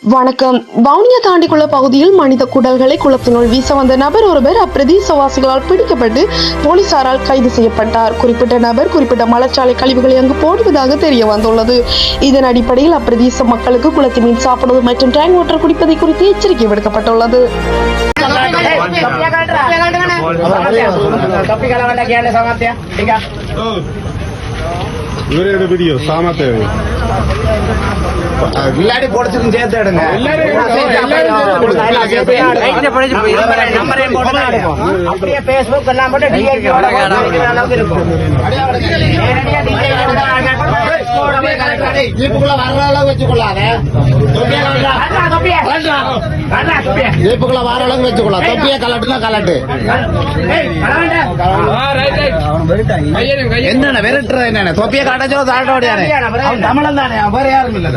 வணக்கம். வவுனியா தாண்டிக்குள்ள பகுதியில் மனித குடல்களை குளத்தினுள் வீச வந்த நபர் ஒருவர் அப்பிரதேசவாசிகளால் பிடிக்கப்பட்டு போலீசாரால் கைது செய்யப்பட்டார். குறிப்பிட்ட நபர் குறிப்பிட்ட மலச்சாலை கழிவுகளை அங்கு போடுவதாக தெரிய வந்துள்ளது. இதன் அடிப்படையில் அப்பிரதேச மக்களுக்கு குளத்து மீன் சாப்பிடுவது மற்றும் டேங்க் வாட்டர் குடிப்பதை குறித்து எச்சரிக்கை விடுக்கப்பட்டுள்ளது. வீடியோ சாமத்தை விளையாடி போடுறதுக்கும் சேர்த்து எடுங்க. அப்படியே பேஸ்புக் எல்லாம் போட்டு ஜீப்புக்குள்ள வர்ற அளவு வச்சுக்கொள்ளாத. ஜீப்புக்குள்ள வர அளவுக்கு வச்சுக்கொள்ளலாம். தொப்பிய கலட்டுனா கலட்டு. என்னென்ன விரட்டுறது என்னென்ன தொப்பிய கலட்டச்சோ தாட்ட ஓடியாரு தமிழன் தானே வேற யாரும் இல்ல.